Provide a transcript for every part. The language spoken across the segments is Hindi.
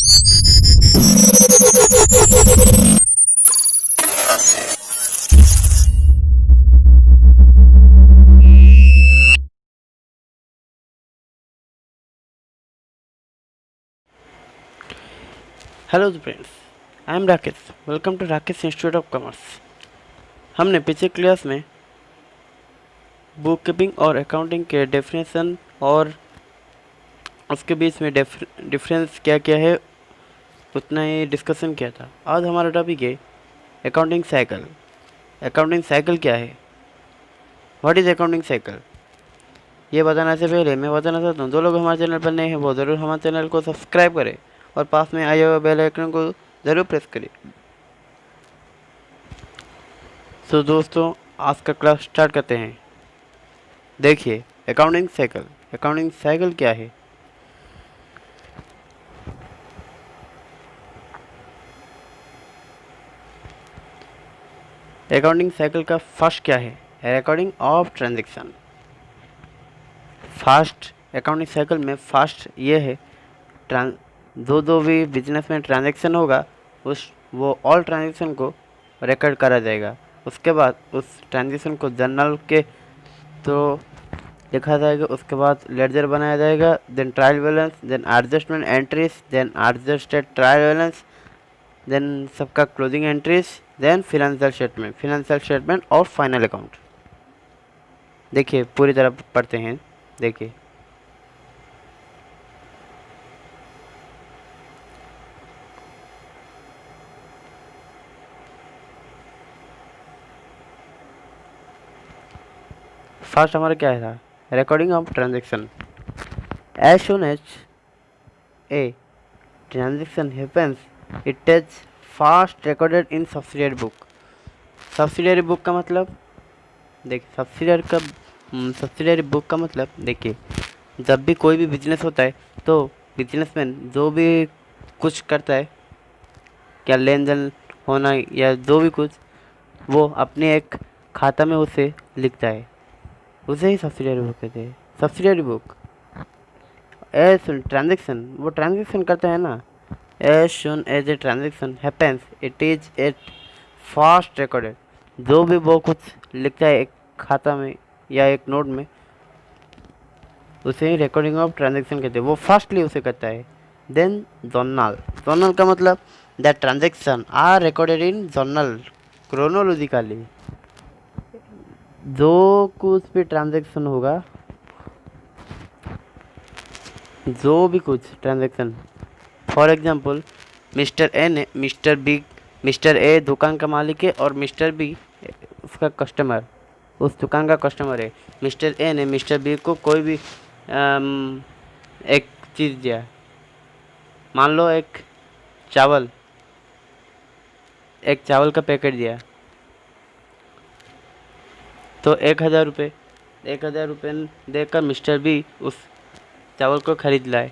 Hello friends, I am Rakesh. Welcome to Rakesh institute of commerce. हमने पिछले क्लास में बुक कीपिंग और अकाउंटिंग के डेफिनेशन और उसके बीच में डिफरेंस क्या क्या है उतना ही डिस्कशन किया था। आज हमारा टॉपिक है अकाउंटिंग साइकिल। अकाउंटिंग साइकिल क्या है? What is accounting cycle? ये बताने से पहले मैं बताना चाहता हूँ, जो लोग हमारे चैनल पर नए हैं वो ज़रूर हमारे चैनल को सब्सक्राइब करें और पास में आए हुए बेल आइकन को ज़रूर प्रेस करें। तो दोस्तों, आज का क्लास स्टार्ट करते हैं। देखिए, अकाउंटिंग साइकिल। अकाउंटिंग साइकिल क्या है? अकाउंटिंग साइकिल का फर्स्ट क्या है? Recording of transaction. First accounting cycle में फर्स्ट ये है, जो भी बिजनेस में ट्रांजैक्शन होगा वो ऑल ट्रांजैक्शन को रिकॉर्ड करा जाएगा। उसके बाद उस ट्रांजैक्शन को जर्नल के तो लिखा जाएगा। उसके बाद लेडजर बनाया जाएगा, then trial balance, then adjustment entries, then adjusted trial balance, then सबका closing entries, then financial statement और फाइनल अकाउंट। देखिए, पूरी तरह पढ़ते हैं। देखिए, फर्स्ट हमारा क्या था? Recording of transaction. As soon as a transaction happens, it is first recorded in subsidiary book। Subsidiary book का मतलब देखिए, सब्सिडियरी बुक का मतलब देखिए, जब भी कोई भी बिजनेस होता है तो बिजनेसमैन जो भी कुछ करता है, क्या लेन देन होना या जो भी कुछ, वो अपने एक खाता में उसे लिखता है, उसे ही सब्सिडियरी बुक कहते हैं। सब्सिडियरी बुक एज ट्रांजेक्शन, वो ट्रांजेक्शन करता है ना। As soon as a transaction happens, it is at first recorded. जो भी वो कुछ लिखता है एक खाता में या एक नोट में, उसे ही रिकॉर्डिंग ऑफ ट्रांजेक्शन कहते हैं। वो फास्टली उसे करता है। Then journal. जर्नल का मतलब the transaction are recorded in journal chronologically. जो कुछ भी ट्रांजेक्शन होगा, जो भी कुछ transaction, for example mister A दुकान का मालिक है और मिस्टर बी उसका कस्टमर, उस दुकान का कस्टमर है। मिस्टर ए ने मिस्टर बी को कोई भी एक चीज़ दिया, मान लो एक चावल का पैकेट दिया, तो 1,000 रुपये देकर मिस्टर बी उस चावल को खरीद लाए।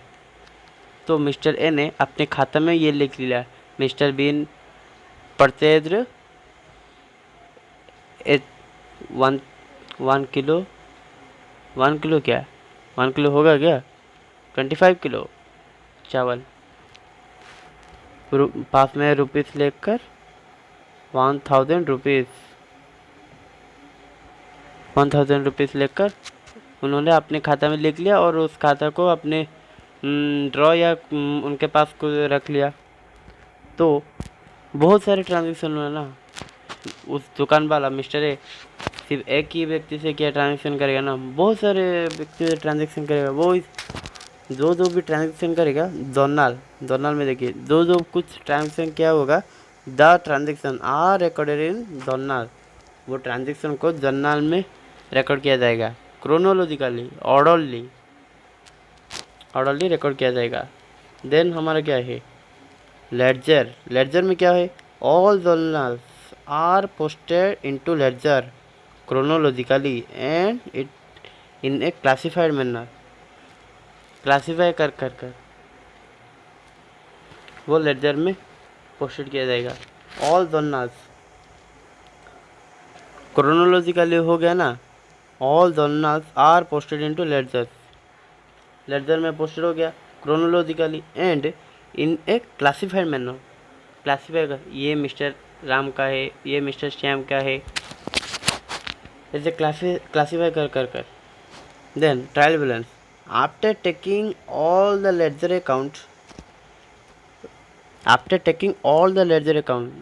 तो मिस्टर ए ने अपने खाता में ये लिख लिया, mister Bean purchase 1 kilo, 1 kilo क्या, 1 किलो होगा क्या, 25 किलो चावल। पास में रुपीस लेकर 1,000 रुपीस लेकर उन्होंने अपने खाता में लिख लिया और उस खाता को अपने ड्रॉ या उनके पास को रख लिया। तो बहुत सारे ट्रांजेक्शन हुए ना। उस दुकान वाला मिस्टर ए सिर्फ एक ही व्यक्ति से क्या ट्रांजेक्शन करेगा ना, बहुत सारे व्यक्ति से ट्रांजेक्शन करेगा। वो जो भी ट्रांजेक्शन करेगा जर्नल में देखिए, जो कुछ ट्रांजेक्शन क्या होगा, the transaction are recorded in journal. वो ट्रांजेक्शन को जर्नल में रिकॉर्ड किया जाएगा, क्रोनोलॉजिकली ऑर्डरली रिकॉर्ड किया जाएगा। देन हमारा क्या है? लेडजर में क्या है? All journals are posted into ledger chronologically and it in a classified manner. Classify कर वो लेडजर में पोस्टेड किया जाएगा। ऑल जर्नल्स क्रोनोलॉजिकली हो गया ना। All journals are posted into ledger में पोस्टेड हो गया chronologically and in a classified manner, classify कर, ये मिस्टर राम का है, ये मिस्टर श्याम का है, ऐसे क्लासिफाई कर कर कर। Then trial balance, after taking all the ledger account, after taking all the ledger account,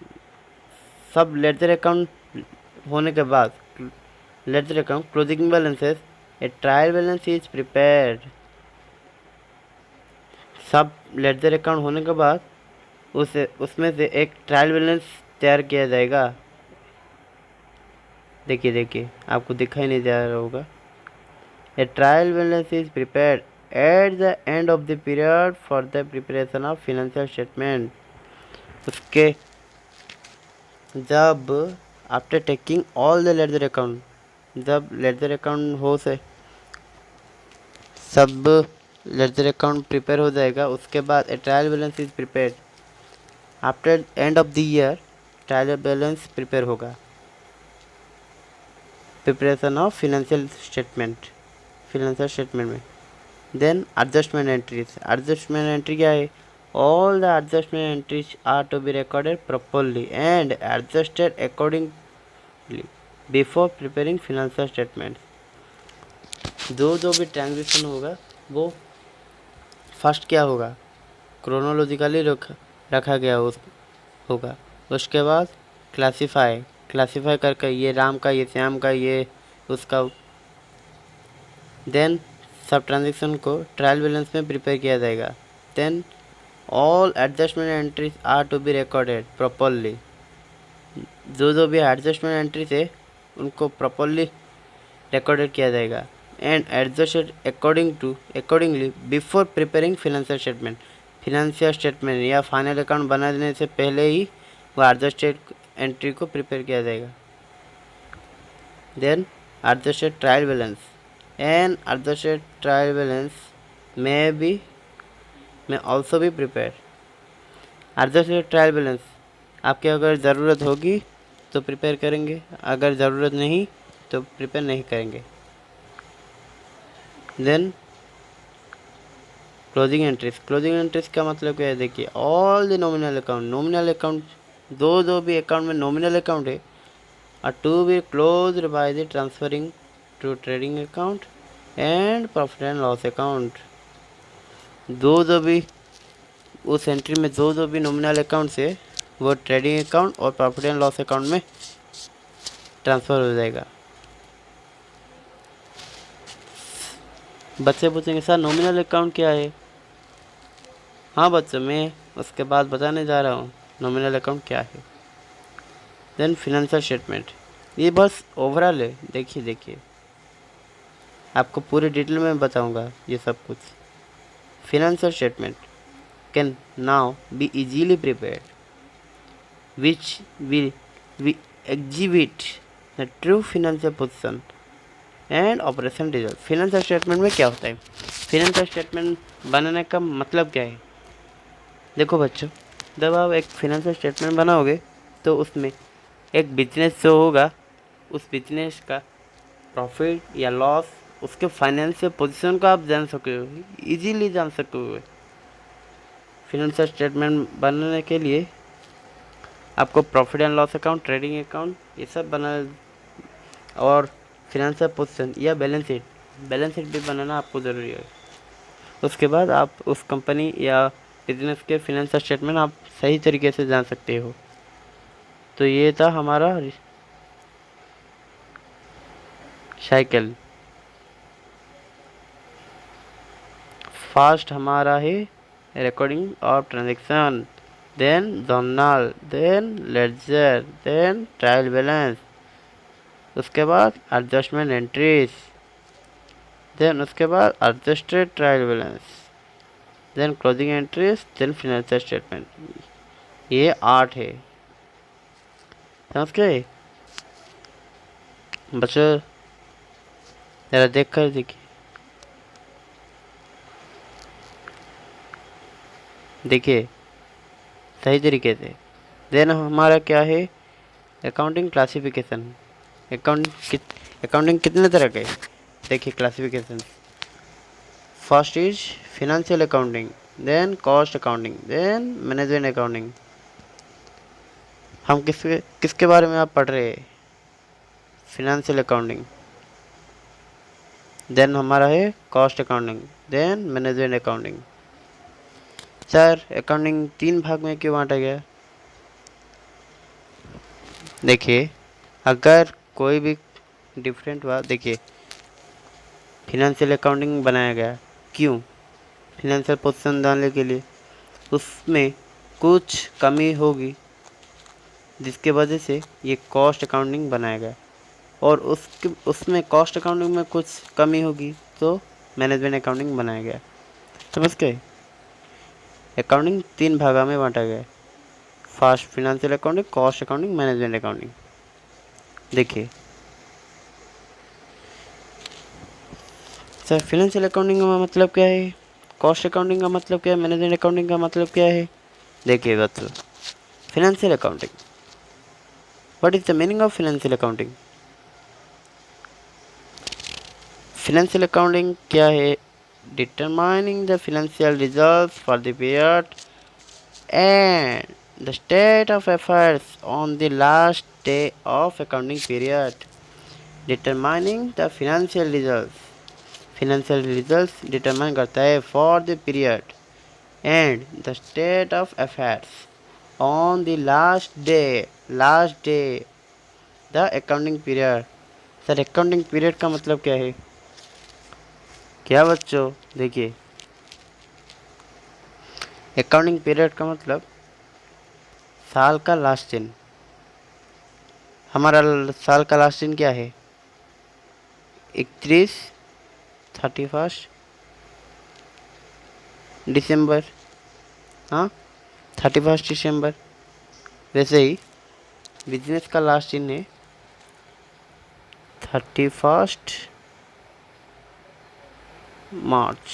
सब लेडजर अकाउंट होने के बाद, ledger account closing balances, a trial balance is prepared. सब लेडजर अकाउंट होने के बाद उसमें से एक ट्रायल बैलेंस तैयार किया जाएगा। देखिए देखिए, आपको दिखाई नहीं दे रहा होगा। A trial balance is prepared at the end of the period for the preparation of financial statement. उसके जब after taking all the ledger account, जब लेडजर अकाउंट हो से सब लेडजर अकाउंट प्रिपेयर हो जाएगा, उसके बाद a trial balance is prepared after end of the year. Trial balance prepare होगा, preparation of financial statement, financial statement में। Then adjustment entries, adjustment entry क्या है? All the adjustment entries are to be recorded properly and adjusted accordingly before preparing financial statement. जो भी ट्रांजेक्शन होगा वो फर्स्ट क्या होगा, क्रोनोलॉजिकली रखा गया होगा। उसके बाद क्लासीफाई करके, ये राम का, ये श्याम का, ये उसका। देन सब ट्रांजेक्शन को ट्रायल बैलेंस में प्रिपेयर किया जाएगा। Then all adjustment entries are to be recorded properly. जो भी एडजस्टमेंट एंट्रीज है उनको प्रॉपर्ली रिकॉर्डेड किया जाएगा and adjusted accordingly before preparing financial statement. Financial statement या फाइनल अकाउंट बनाने से पहले ही वो एडजस्टेड एंट्री को प्रिपेयर किया जाएगा। Then adjusted trial balance and adjusted trial balance may also be prepared। Adjusted trial balance आपके अगर ज़रूरत होगी तो प्रिपेयर करेंगे, अगर ज़रूरत नहीं तो प्रिपेयर नहीं करेंगे। देन क्लोजिंग एंट्रीज का मतलब क्या है? देखिए, ऑल द नॉमिनल अकाउंट जो भी अकाउंट में नॉमिनल अकाउंट है are to be closed by the transferring to trading account and profit and loss account. जो भी उस एंट्री में जो भी नॉमिनल अकाउंट है वो ट्रेडिंग अकाउंट और प्रॉफिट एंड लॉस अकाउंट में ट्रांसफ़र हो जाएगा। बच्चे पूछेंगे सर नॉमिनल अकाउंट क्या है? हाँ बच्चों, मैं उसके बाद बताने जा रहा हूँ नॉमिनल अकाउंट क्या है। देन फिनेंशियल स्टेटमेंट, ये बस ओवरऑल है। देखिए आपको पूरे डिटेल में बताऊँगा ये सब कुछ। Financial statement can now be easily prepared which will we exhibit the true financial position and operation result। Financial statement में क्या होता है? फिनेंशियल स्टेटमेंट बनाने का मतलब क्या है? देखो बच्चों, जब आप एक फिनेंशियल स्टेटमेंट बनाओगे तो उसमें एक बिजनेस जो होगा उस बिजनेस का प्रॉफिट या लॉस, उसके फाइनेंशियल पोजीशन को आप जान सकोगे, इजीली जान सकोगे। फिनेंशियल स्टेटमेंट बनाने के लिए आपको profit and loss account, trading account, ये सब बना, और फिनेंशियल पोजीशन या बैलेंस शीट भी बनाना आपको ज़रूरी है। उसके बाद आप उस कंपनी या बिजनेस के फिनेंशियल स्टेटमेंट आप सही तरीके से जान सकते हो। तो ये था हमारा साइकिल। फर्स्ट हमारा है recording of transaction, then journal, then ledger, then trial balance, उसके बाद एडजस्टमेंट एंट्रीज, देन उसके बाद adjusted trial balance, then closing entries, then financial statement. ये 8 है, समझ गए बच्चों? जरा देख कर देखिए सही तरीके से। देन हमारा क्या है? Accounting classification. अकाउंटिंग कितने तरह के? देखिए classification, first is financial accounting, then cost accounting, then management accounting. हम किसके किसके बारे में आप पढ़ रहे हैं? Financial accounting. देन हमारा है cost accounting, then management accounting. Sir accounting 3 भाग में क्यों बांटा गया? देखिए अगर कोई भी डिफरेंट बात, देखिए फिनेंशियल अकाउंटिंग बनाया गया क्यों? फिनेंशियल पोजीशन डालने के लिए। उसमें कुछ कमी होगी जिसके वजह से ये कॉस्ट अकाउंटिंग बनाया गया, और उसमें कॉस्ट अकाउंटिंग में कुछ कमी होगी तो मैनेजमेंट अकाउंटिंग बनाया गया। समझ गए? अकाउंटिंग 3 भागों में बांटा गया है, first financial accounting, cost accounting, management accounting. देखिए सर फिनेंशियल अकाउंटिंग का मतलब क्या है, कॉस्ट अकाउंटिंग का मतलब क्या है, मैनेजमेंट अकाउंटिंग का मतलब क्या है? देखिए बच्चों, financial accounting, what is the meaning of financial accounting? Financial accounting क्या है? Determining the financial results for the period and the state of affairs on the last day of accounting period. Determining the financial results determine करता है for the period and the state of affairs on the last day the accounting period. Sir accounting period का मतलब क्या है? क्या बच्चों, देखिए अकाउंटिंग पीरियड का मतलब साल का लास्ट दिन। हमारा साल का लास्ट दिन क्या है? 31 दिसंबर। हाँ 31 दिसंबर। वैसे ही बिजनेस का लास्ट दिन है 31 मार्च।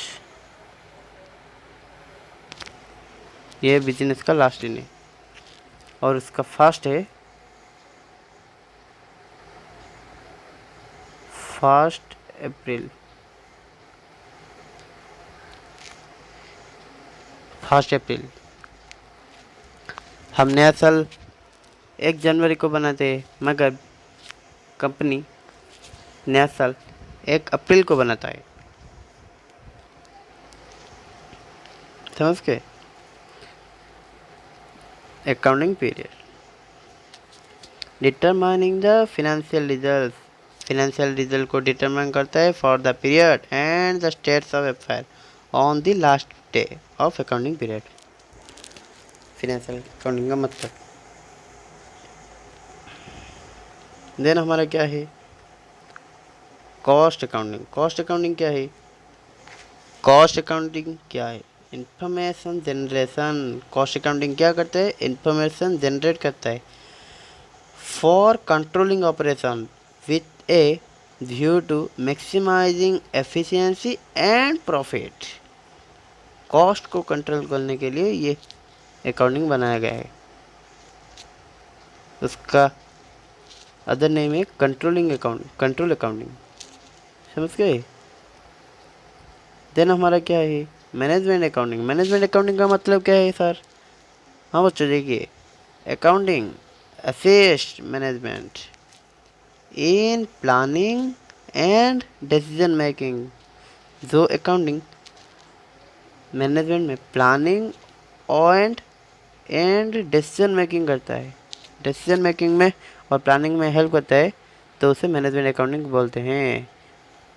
ये बिजनेस का लास्ट दिन है, और उसका फर्स्ट है 1 अप्रैल। 1 अप्रैल। हम नया साल 1 जनवरी को बनाते हैं, मगर कंपनी नया साल 1 अप्रैल को बनाता है। समझ के? Accounting period determining the financial result को डिटरमाइन करता है for the period and the states of affair on the last day of accounting period. Financial accounting का मतलब। देन हमारा क्या है? Cost accounting. कॉस्ट अकाउंटिंग क्या है? कॉस्ट अकाउंटिंग क्या है? Information generation. कॉस्ट अकाउंटिंग क्या करता है? इंफॉर्मेशन जनरेट करता है for controlling operation with a view to maximising efficiency and profit. Cost को कंट्रोल करने के लिए ये अकाउंटिंग बनाया गया है। उसका अदर नेम है कंट्रोल अकाउंटिंग। समझ गए? देन हमारा क्या है? Management accounting. मैनेजमेंट अकाउंटिंग का मतलब क्या है सर? हाँ बच्चों देखिए, accounting assist management in planning and decision making. जो अकाउंटिंग मैनेजमेंट में प्लानिंग एंड डिसीजन मेकिंग करता है, डिसीजन मेकिंग में और प्लानिंग में हेल्प करता है, तो उसे मैनेजमेंट अकाउंटिंग बोलते हैं।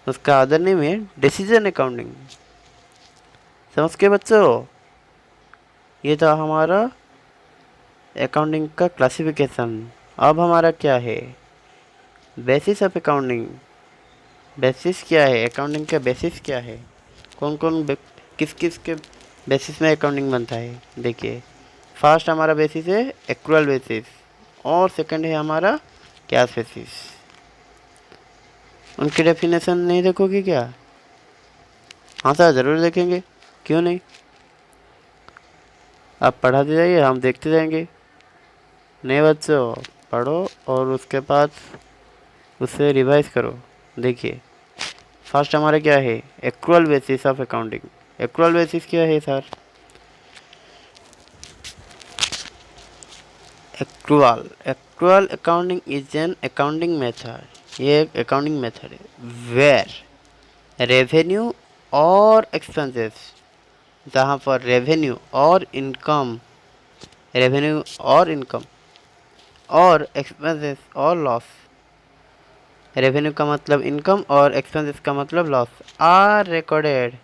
उसका अदर नेम है डिसीजन अकाउंटिंग। समझ के बच्चों? ये था हमारा अकाउंटिंग का क्लासिफिकेशन। अब हमारा क्या है? Basis of accounting. बेसिस क्या है? अकाउंटिंग का बेसिस क्या है? कौन कौन किस किस के बेसिस में अकाउंटिंग बनता है? देखिए फर्स्ट हमारा बेसिस है एक्रूअल बेसिस, और सेकंड है हमारा कैश बेसिस। उनकी डेफिनेशन नहीं देखोगे क्या? हाँ सर ज़रूर देखेंगे, क्यों नहीं। आप पढ़ाते जाइए, हम देखते जाएंगे। नहीं बच्चों, पढ़ो और उसके बाद उसे रिवाइज करो। देखिए फर्स्ट हमारा क्या है? Accrual basis of accounting. Accrual basis क्या है sir? Accrual accrual accounting is an accounting method, ये एक अकाउंटिंग मेथड है वेयर रेवेन्यू और एक्सपेंसेस, जहाँ पर रेवेन्यू और इनकम और एक्सपेंसेस और लॉस, रेवेन्यू का मतलब इनकम और एक्सपेंसेस का मतलब लॉस, रिकॉर्डेड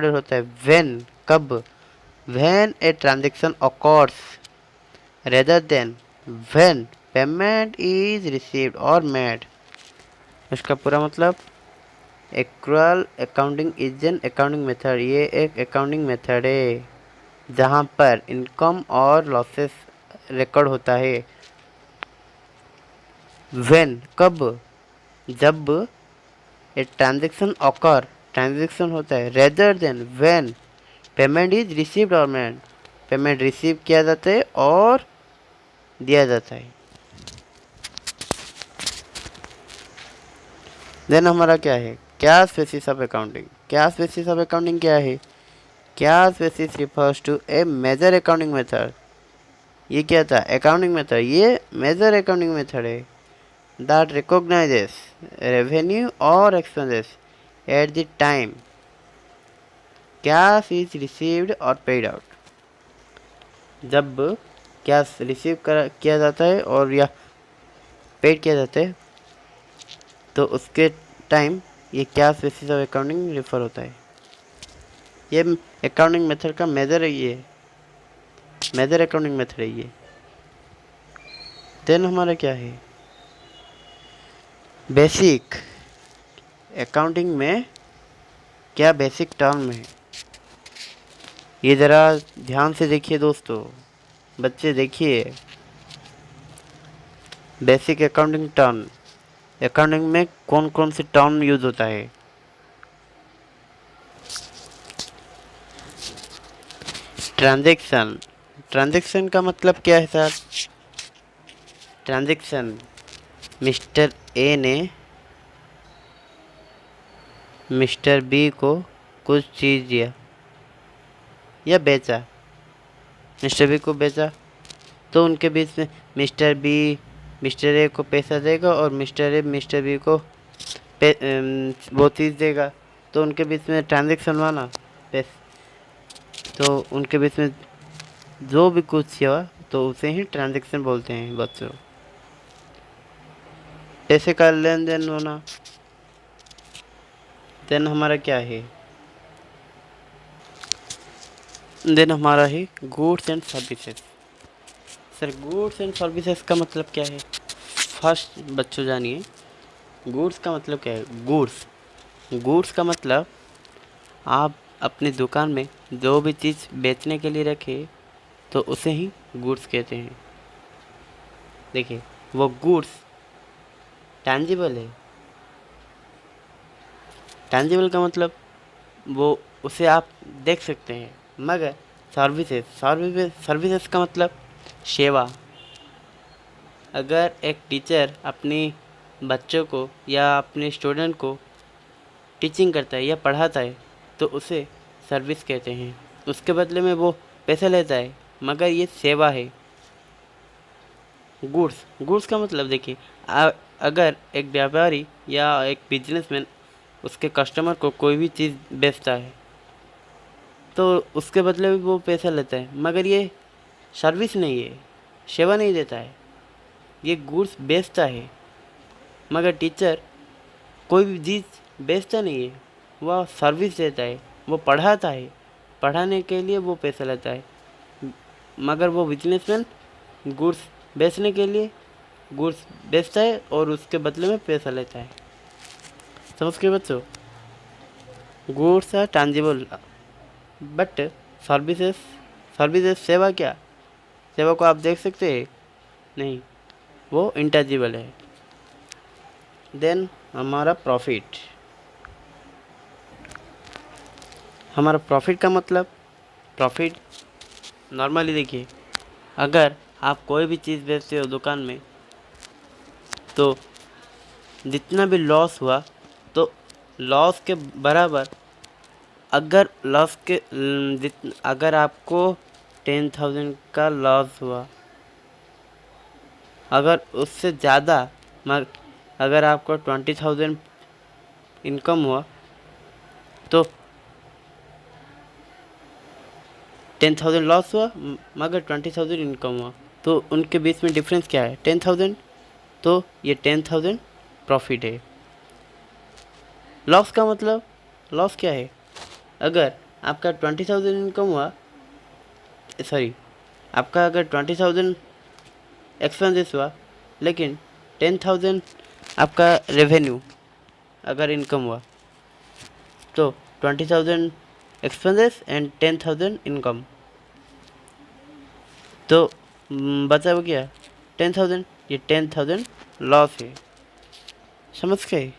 होता है व्हेन, कब, when a transaction occurs rather than when payment is received और मेड। इसका पूरा मतलब accrual accounting is an accounting method, ये एक अकाउंटिंग मेथड है जहाँ पर इनकम और लॉसेस रिकॉर्ड होता है व्हेन, कब, जब ए ट्रांजेक्शन ऑकर, ट्रांजेक्शन होता है rather than when payment is received और मेड, पेमेंट रिसीव किया जाता है और दिया जाता है। देन हमारा क्या है cash basis of accounting. Cash basis of accounting क्या है? Cash basis refers to a major accounting method. ये क्या था? अकाउंटिंग मेथड, ये मेजर अकाउंटिंग मेथड है that recognizes revenue or expenses at the time cash is received or paid out। जब कैश रिसीव किया जाता है और या पेड किया जाता है तो उसके टाइम ये cash basis of accounting refer होता है। ये अकाउंटिंग मेथड का मेजर है, ये मेजर अकाउंटिंग मेथड है ये। देन हमारा क्या है बेसिक अकाउंटिंग में, क्या बेसिक टर्म है ये ज़रा ध्यान से देखिए दोस्तों, बच्चे देखिए। बेसिक अकाउंटिंग टर्म, अकाउंटिंग में कौन कौन से टर्म यूज होता है? ट्रांजैक्शन, ट्रांजैक्शन का मतलब क्या है सर? ट्रांजैक्शन, मिस्टर ए ने मिस्टर बी को कुछ चीज़ दिया या बेचा, मिस्टर बी को बेचा तो उनके बीच में मिस्टर बी मिस्टर ए को पैसा देगा और मिस्टर ए मिस्टर बी को वो चीज़ देगा, तो उनके बीच में ट्रांजैक्शन हुआ ना, तो उनके बीच में जो भी कुछ हुआ तो उसे ही ट्रांजैक्शन बोलते हैं बच्चों, पैसे का लेन देन होना। देन हमारा क्या है? देन हमारा है goods and services. Sir goods and services का मतलब क्या है? फर्स्ट बच्चों जानिए गुड्स का मतलब क्या है। गुड्स का मतलब आप अपनी दुकान में जो भी चीज़ बेचने के लिए रखे तो उसे ही गुड्स कहते हैं। देखिए वो गुड्स टैंजिबल है, टैंजिबल का मतलब वो उसे आप देख सकते हैं, मगर सर्विसेज का मतलब सेवा। अगर एक टीचर अपनी बच्चों को या अपने स्टूडेंट को टीचिंग करता है या पढ़ाता है तो उसे सर्विस कहते हैं, उसके बदले में वो पैसा लेता है मगर ये सेवा है। गुड्स का मतलब देखिए अगर एक व्यापारी या एक बिजनेसमैन उसके कस्टमर को कोई भी चीज़ बेचता है तो उसके बदले में वो पैसा लेता है, मगर ये सर्विस नहीं है, सेवा नहीं देता है, ये गुड्स बेचता है। मगर टीचर कोई भी चीज़ बेचता नहीं है, वह सर्विस देता है, वो पढ़ाता है, पढ़ाने के लिए वो पैसा लेता है। मगर वो बिजनेसमैन गुड्स बेचने के लिए गुड्स बेचता है और उसके बदले में पैसा लेता है। समझ के बच्चों? Goods are tangible but services सेवा, क्या सेवा को आप देख सकते हैं? नहीं, वो इंटेंजिबल है। देन हमारा प्रॉफिट, हमारा प्रॉफिट का मतलब प्रॉफिट नॉर्मली देखिए अगर आप कोई भी चीज़ बेचते हो दुकान में तो जितना भी लॉस हुआ तो लॉस के बराबर, अगर आपको 10,000 का लॉस हुआ। अगर उससे ज़्यादा अगर आपको 20,000 इनकम हुआ तो 10,000 लॉस हुआ मगर 20,000 इनकम हुआ, तो उनके बीच में डिफरेंस क्या है? 10,000। तो ये 10,000 प्रॉफिट है। लॉस का मतलब, लॉस क्या है? अगर आपका 20,000 इनकम हुआ, सॉरी, आपका अगर 20,000 एक्सपेंसेस हुआ लेकिन 10,000 आपका रेवेन्यू अगर इनकम हुआ, तो 20,000 एक्सपेंसेस एंड 10,000 इनकम, तो बचा वो क्या? 10,000। ये 10,000 लॉस है, समझ गए?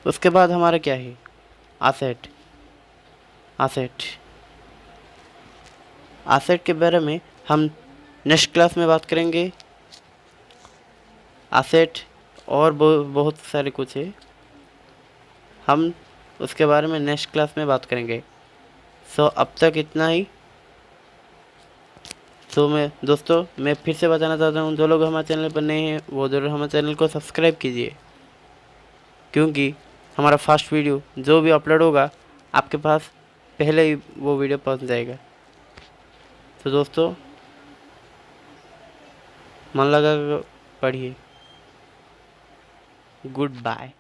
उसके बाद हमारा क्या है? आसेट। आसेट आसेट के बारे में हम नेक्स्ट क्लास में बात करेंगे। आसेट और बहुत सारे कुछ है, हम उसके बारे में नेक्स्ट क्लास में बात करेंगे। सो अब तक इतना ही। तो मैं फिर से बताना चाहता हूँ, जो लोग हमारे चैनल पर नए हैं वो ज़रूर हमारे चैनल को सब्सक्राइब कीजिए, क्योंकि हमारा फर्स्ट वीडियो जो भी अपलोड होगा आपके पास पहले ही वो वीडियो पहुँच जाएगा। तो दोस्तों, मन लगा पढ़िए। Good bye.